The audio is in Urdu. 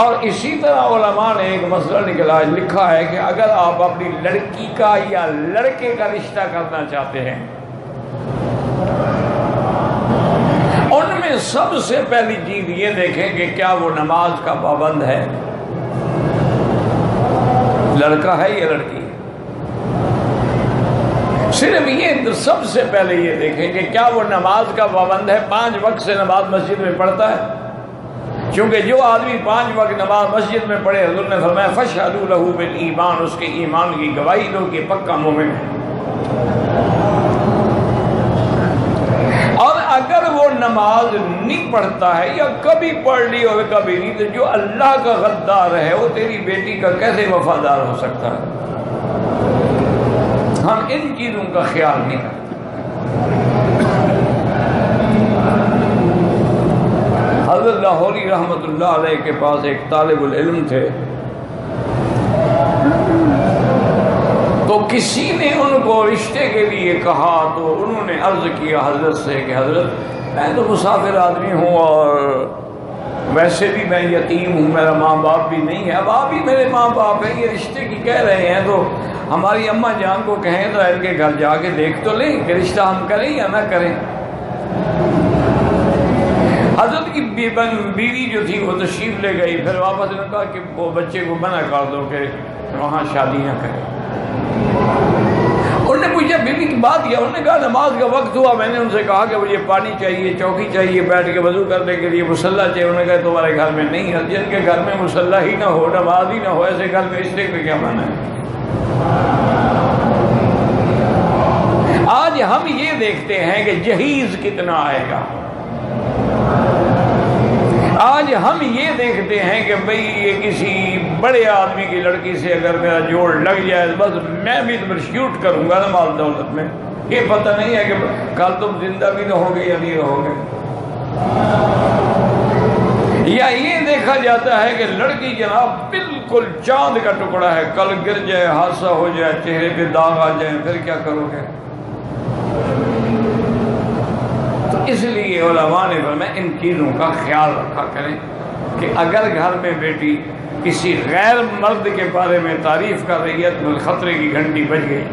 اور اسی طرح علماء نے ایک مسئلہ لکھا ہے کہ اگر آپ اپنی لڑکی کا یا لڑکے کا رشتہ کرنا چاہتے ہیں، ان میں سب سے پہلی چیز یہ دیکھیں کہ کیا وہ نماز کا پابند ہے، لڑکا ہے یا لڑکی ہے۔ صرف یہ سب سے پہلے یہ دیکھیں کہ کیا وہ نماز کا پابند ہے، 5 وقت سے نماز مسجد میں پڑھتا ہے، کیونکہ جو آدمی 5 وقت نماز مسجد میں پڑھے، حضور نے فرمایا فَاشْهَدُوا لَهُ بِالْإِيمَانِ، اس کے ایمان کی گواہی دو کہ پکا مومن ہے۔ اور اگر وہ نماز نہیں پڑھتا ہے یا کبھی پڑھ لی اور کبھی نہیں، تو جو اللہ کا غدار ہے وہ تیری بیٹی کا کیسے وفادار ہو سکتا ہے؟ ہم ان چیزوں کا خیال نہیں کرتے۔ حضرت لاہوری رحمت اللہ علیہ کے پاس ایک طالب العلم تھے، تو کسی نے ان کو رشتے کے لیے کہا، تو انہوں نے عرض کیا حضرت سے کہ حضرت میں تو مسافر آدمی ہوں اور ویسے بھی میں یتیم ہوں، میرا ماں باپ بھی نہیں ہے، اب آپ ہی میرے ماں باپ ہیں، یہ رشتے کی کہہ رہے ہیں، تو ہماری اماں جان کو کہیں تو ان کے گھر جا کے دیکھ تو لیں کہ رشتہ ہم کریں یا نہ کریں۔ حضرت کی بیوی جو تھی وہ تشریف لے گئی، پھر واپس نے کہا کہ وہ بچے کو منع کر دو کہ وہاں شادی نہ کرے۔ انہوں نے پوچھا بیوی کی بات کیا؟ انہوں نے کہا نماز کا وقت ہوا، میں نے ان سے کہا کہ مجھے پانی چاہیے، چوکی چاہیے بیٹھ کے وضو کرنے کے لیے، مصلی چاہیے، انہوں نے کہا تمہارے گھر میں نہیں ہے، جن کے گھر میں مصلی ہی نہ ہو، نماز ہی نہ ہو، ایسے گھر میں رشتے کا کیا معنی ہے؟ آج ہم یہ دیکھتے ہیں کہ جہیز کتنا آئے گا، آج ہم یہ دیکھتے ہیں کہ بھئی یہ کسی بڑے آدمی کی لڑکی سے اگر میرا جوڑ لگ جائے بس میں بھی تو شوٹ کروں گا نا مال دولت میں، یہ پتہ نہیں ہے کہ کل تم زندہ بھی رہو گے یا نہیں رہو گے۔ یا یہ دیکھا جاتا ہے کہ لڑکی جناب بالکل چاند کا ٹکڑا ہے، کل گر جائے، حادثہ ہو جائے، چہرے پہ داغ آ جائے، پھر کیا کرو گے؟ تو اس لیے علماء نے فرمایا ان چیزوں کا خیال رکھا کریں کہ اگر گھر میں بیٹی کسی غیر مرد کے بارے میں تعریف کر رہی ہے تو خطرے کی گھنٹی بج گئی۔